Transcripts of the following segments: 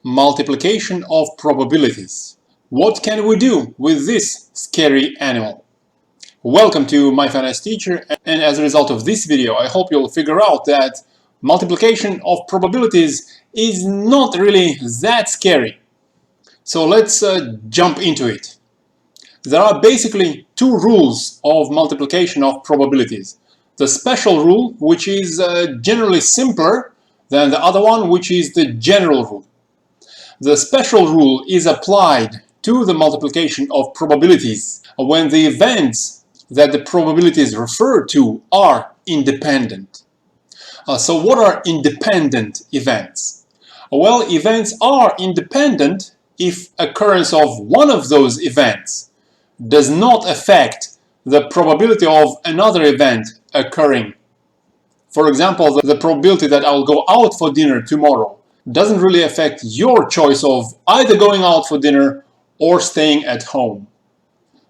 Multiplication of probabilities. What can we do with this scary animal? Welcome to My Finance Teacher, and as a result of this video, I hope you'll figure out that multiplication of probabilities is not really that scary. So let's jump into it. There are basically two rules of multiplication of probabilities. The special rule, which is generally simpler than the other one, which is the general rule. The special rule is applied to the multiplication of probabilities when the events that the probabilities refer to are independent. So what are independent events? Well, events are independent if occurrence of one of those events does not affect the probability of another event occurring. For example, the probability that I'll go out for dinner tomorrow doesn't really affect your choice of either going out for dinner or staying at home.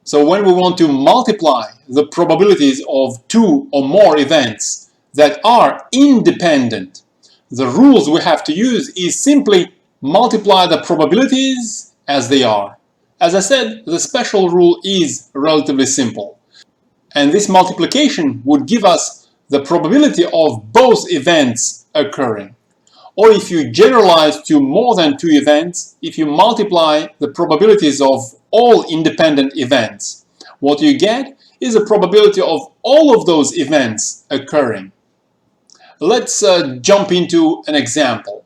So when we want to multiply the probabilities of two or more events that are independent, the rules we have to use is simply multiply the probabilities as they are. As I said, the special rule is relatively simple. And this multiplication would give us the probability of both events occurring. Or if you generalize to more than two events, if you multiply the probabilities of all independent events, what you get is a probability of all of those events occurring. Let's jump into an example.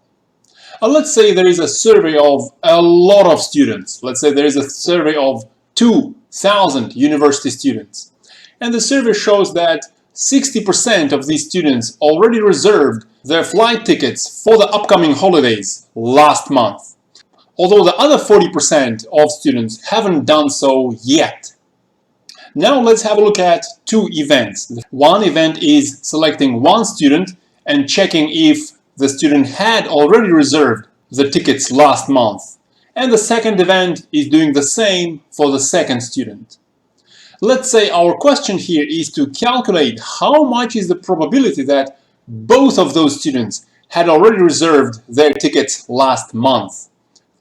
Let's say there is a survey of a lot of students. Let's say there is a survey of 2,000 university students. And the survey shows that 60% of these students already reserved their flight tickets for the upcoming holidays last month, although the other 40% of students haven't done so yet. Now let's have a look at two events. One event is selecting one student and checking if the student had already reserved the tickets last month, and the second event is doing the same for the second student. Let's say our question here is to calculate how much is the probability that both of those students had already reserved their tickets last month.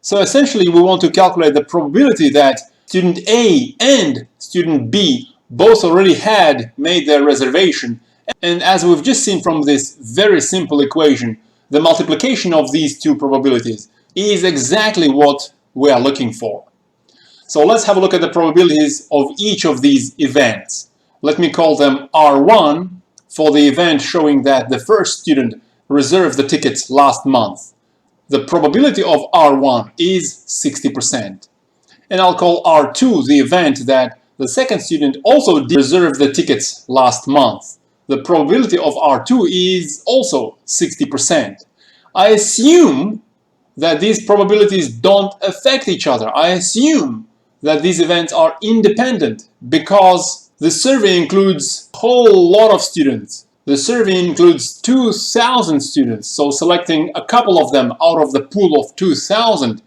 So essentially we want to calculate the probability that student A and student B both already had made their reservation. And as we've just seen from this very simple equation, the multiplication of these two probabilities is exactly what we are looking for. So let's have a look at the probabilities of each of these events. Let me call them R1 for the event showing that the first student reserved the tickets last month. The probability of R1 is 60%. And I'll call R2 the event that the second student also reserved the tickets last month. The probability of R2 is also 60%. I assume that these probabilities don't affect each other. I assume that these events are independent because the survey includes a whole lot of students. The survey includes 2,000 students, so selecting a couple of them out of the pool of 2,000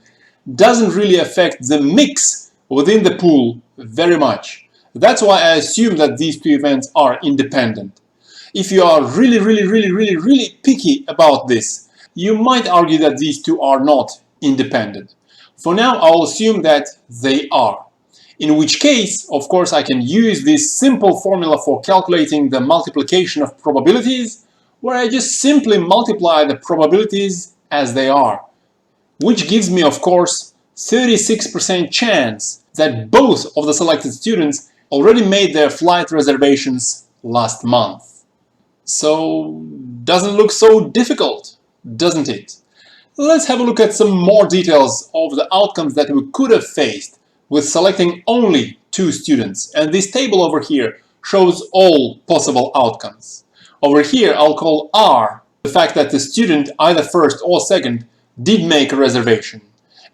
doesn't really affect the mix within the pool very much. That's why I assume that these two events are independent. If you are really picky about this, you might argue that these two are not independent. For now, I'll assume that they are. In which case, of course, I can use this simple formula for calculating the multiplication of probabilities, where I just simply multiply the probabilities as they are, which gives me, of course, 36% chance that both of the selected students already made their flight reservations last month. So, doesn't look so difficult, doesn't it? Let's have a look at some more details of the outcomes that we could have faced with selecting only two students. And this table over here shows all possible outcomes. Over here, I'll call R the fact that the student, either first or second, did make a reservation.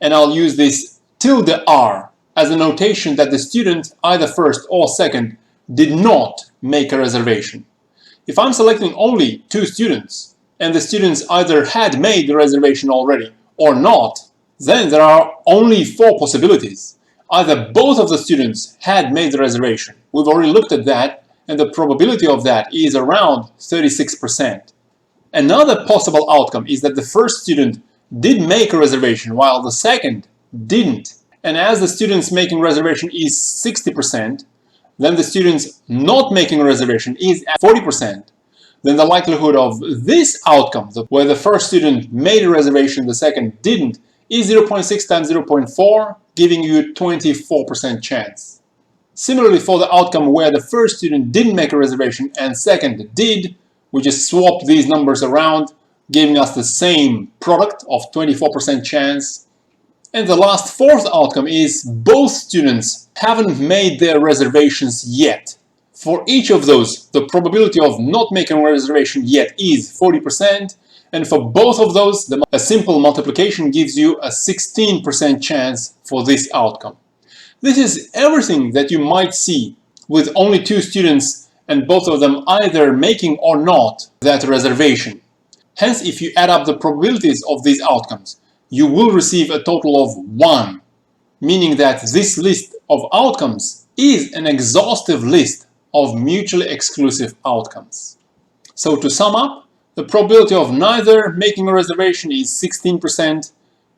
And I'll use this tilde R as a notation that the student, either first or second, did not make a reservation. If I'm selecting only two students, and the students either had made the reservation already or not, then there are only four possibilities. Either both of the students had made the reservation. We've already looked at that, and the probability of that is around 36%. Another possible outcome is that the first student did make a reservation while the second didn't. And as the students making reservation is 60%, then the students not making a reservation is at 40%. Then the likelihood of this outcome, where the first student made a reservation, the second didn't, is 0.6 times 0.4, giving you a 24% chance. Similarly, for the outcome where the first student didn't make a reservation and second did, we just swapped these numbers around, giving us the same product of 24% chance. And the last fourth outcome is both students haven't made their reservations yet. For each of those, the probability of not making a reservation yet is 40%, and for both of those, a simple multiplication gives you a 16% chance for this outcome. This is everything that you might see with only two students and both of them either making or not that reservation. Hence, if you add up the probabilities of these outcomes, you will receive a total of 1, meaning that this list of outcomes is an exhaustive list of mutually exclusive outcomes. So to sum up, the probability of neither making a reservation is 16%,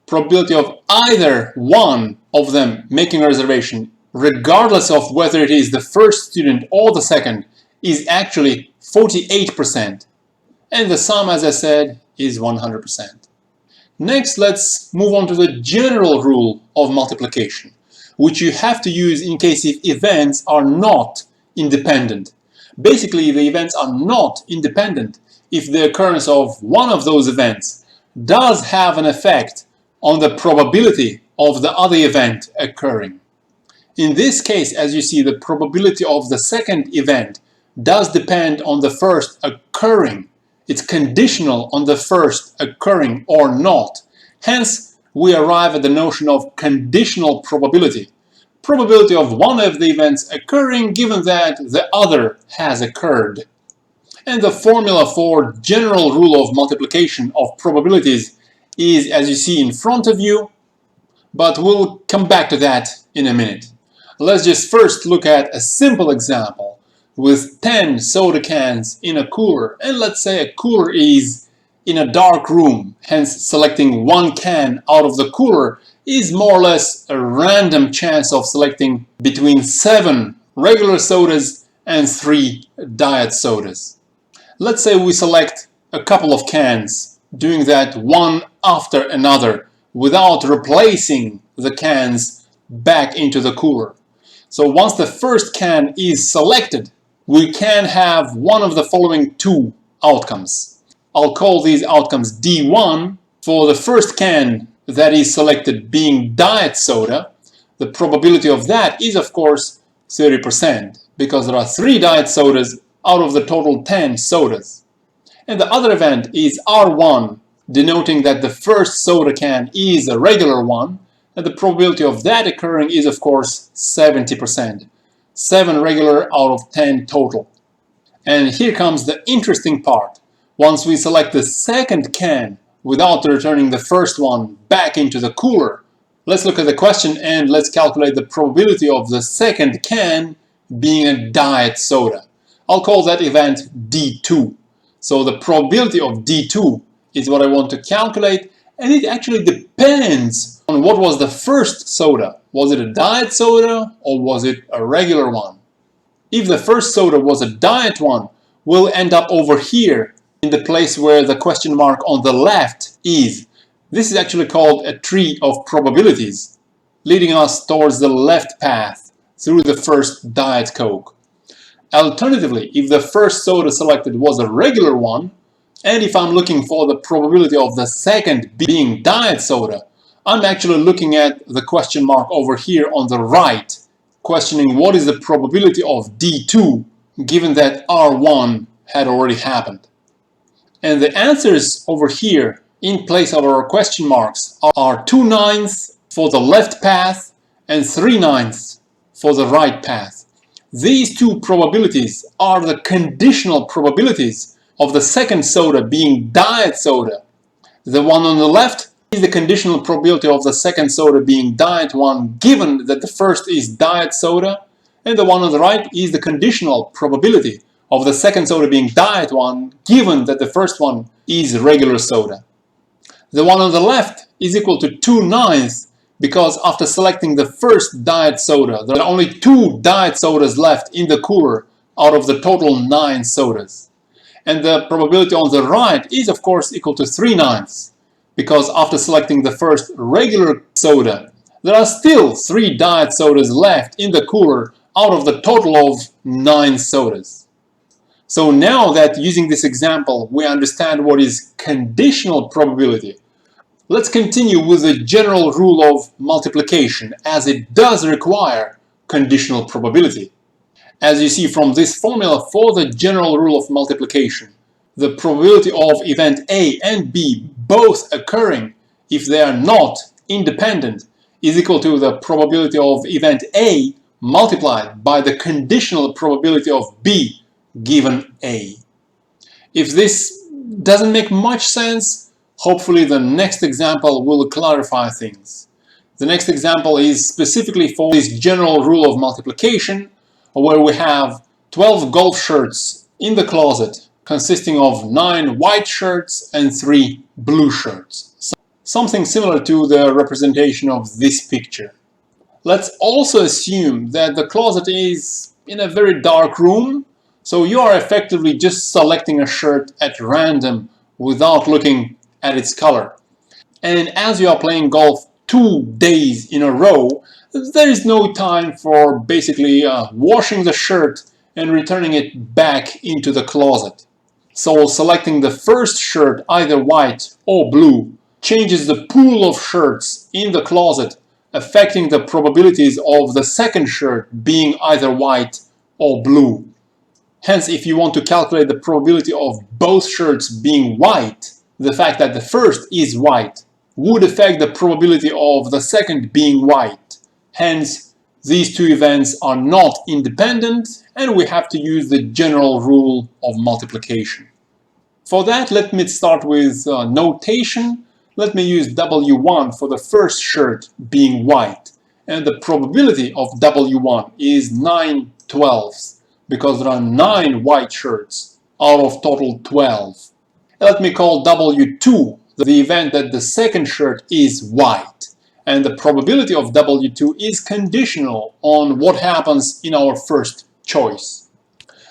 probability of either one of them making a reservation, regardless of whether it is the first student or the second, is actually 48%. And the sum, as I said, is 100%. Next, let's move on to the general rule of multiplication, which you have to use in case if events are not independent. Basically, the events are not independent if the occurrence of one of those events does have an effect on the probability of the other event occurring. In this case, as you see, the probability of the second event does depend on the first occurring. It's conditional on the first occurring or not. Hence, we arrive at the notion of conditional probability. Probability of one of the events occurring given that the other has occurred. And the formula for general rule of multiplication of probabilities is, as you see in front of you, but we'll come back to that in a minute. Let's just first look at a simple example with 10 soda cans in a cooler, and let's say a cooler is in a dark room, hence selecting one can out of the cooler is more or less a random chance of selecting between 7 regular sodas and 3 diet sodas. Let's say we select a couple of cans, doing that one after another without replacing the cans back into the cooler. So once the first can is selected, we can have one of the following two outcomes. I'll call these outcomes D1. For the first can that is selected being diet soda, the probability of that is of course 30% because there are 3 diet sodas out of the total 10 sodas. And the other event is R1, denoting that the first soda can is a regular one, and the probability of that occurring is of course 70%. 7 regular out of 10 total. And here comes the interesting part. Once we select the second can without returning the first one back into the cooler, let's look at the question and let's calculate the probability of the second can being a diet soda. I'll call that event D2. So the probability of D2 is what I want to calculate, and it actually depends on what was the first soda. Was it a diet soda or was it a regular one? If the first soda was a diet one, we'll end up over here in the place where the question mark on the left is. This is actually called a tree of probabilities, leading us towards the left path through the first Diet Coke. Alternatively, if the first soda selected was a regular one, and if I'm looking for the probability of the second being diet soda, I'm actually looking at the question mark over here on the right, questioning what is the probability of D2 given that R1 had already happened. And the answers over here in place of our question marks are 2/9 for the left path and 3/9 for the right path. These two probabilities are the conditional probabilities of the second soda being diet soda. The one on the left is the conditional probability of the second soda being diet one given that the first is diet soda, and the one on the right is the conditional probability of the second soda being diet one given that the first one is regular soda. The one on the left is equal to 2/9 because after selecting the first diet soda, there are only 2 diet sodas left in the cooler out of the total 9 sodas. And the probability on the right is of course equal to 3/9 because after selecting the first regular soda, there are still 3 diet sodas left in the cooler out of the total of 9 sodas. So now that using this example we understand what is conditional probability, let's continue with the general rule of multiplication, as it does require conditional probability. As you see from this formula for the general rule of multiplication, the probability of event A and B both occurring if they are not independent is equal to the probability of event A multiplied by the conditional probability of B given A. If this doesn't make much sense, hopefully the next example will clarify things. The next example is specifically for this general rule of multiplication, where we have 12 golf shirts in the closet consisting of 9 white shirts and 3 blue shirts. Something similar to the representation of this picture. Let's also assume that the closet is in a very dark room, so you are effectively just selecting a shirt at random without looking at its color. And as you are playing golf 2 days in a row, there is no time for basically washing the shirt and returning it back into the closet. So selecting the first shirt, either white or blue, changes the pool of shirts in the closet, affecting the probabilities of the second shirt being either white or blue. Hence, if you want to calculate the probability of both shirts being white, the fact that the first is white would affect the probability of the second being white. Hence, these two events are not independent and we have to use the general rule of multiplication. For that, let me start with notation. Let me use W1 for the first shirt being white. And the probability of W1 is 9/12 because there are 9 white shirts out of total 12. Let me call W2 the event that the second shirt is white. And the probability of W2 is conditional on what happens in our first choice.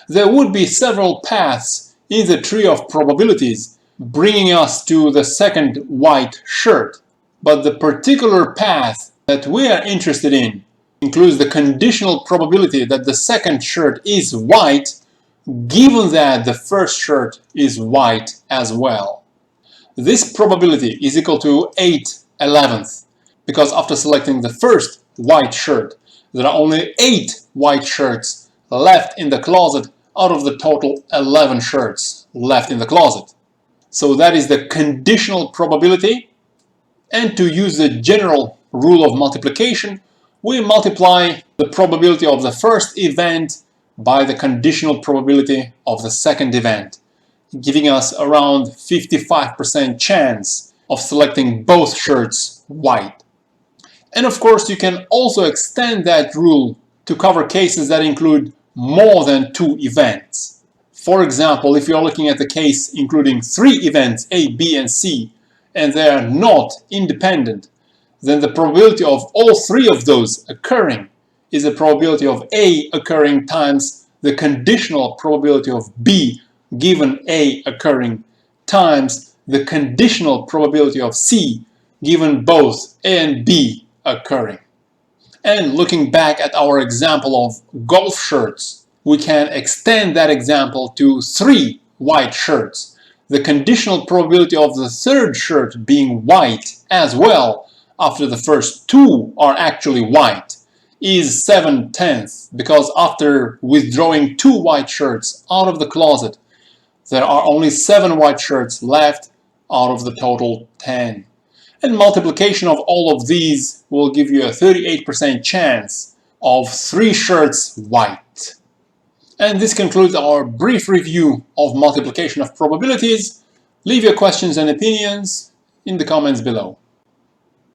There would be several paths in the tree of probabilities bringing us to the second white shirt, but the particular path that we are interested in includes the conditional probability that the second shirt is white, given that the first shirt is white as well. This probability is equal to 8/11, because after selecting the first white shirt, there are only 8 white shirts left in the closet out of the total 11 shirts left in the closet. So that is the conditional probability, and to use the general rule of multiplication, we multiply the probability of the first event by the conditional probability of the second event, giving us around 55% chance of selecting both shirts white. And of course, you can also extend that rule to cover cases that include more than 2 events. For example, if you're looking at the case including 3 events, A, B, and C, and they are not independent, then the probability of all 3 of those occurring is the probability of A occurring times the conditional probability of B given A occurring times the conditional probability of C given both A and B occurring. And looking back at our example of golf shirts, we can extend that example to 3 white shirts. The conditional probability of the third shirt being white as well, after the first 2 are actually white, is 7/10, because after withdrawing 2 white shirts out of the closet, there are only 7 white shirts left out of the total 10. And multiplication of all of these will give you a 38% chance of 3 shirts white. And this concludes our brief review of multiplication of probabilities. Leave your questions and opinions in the comments below.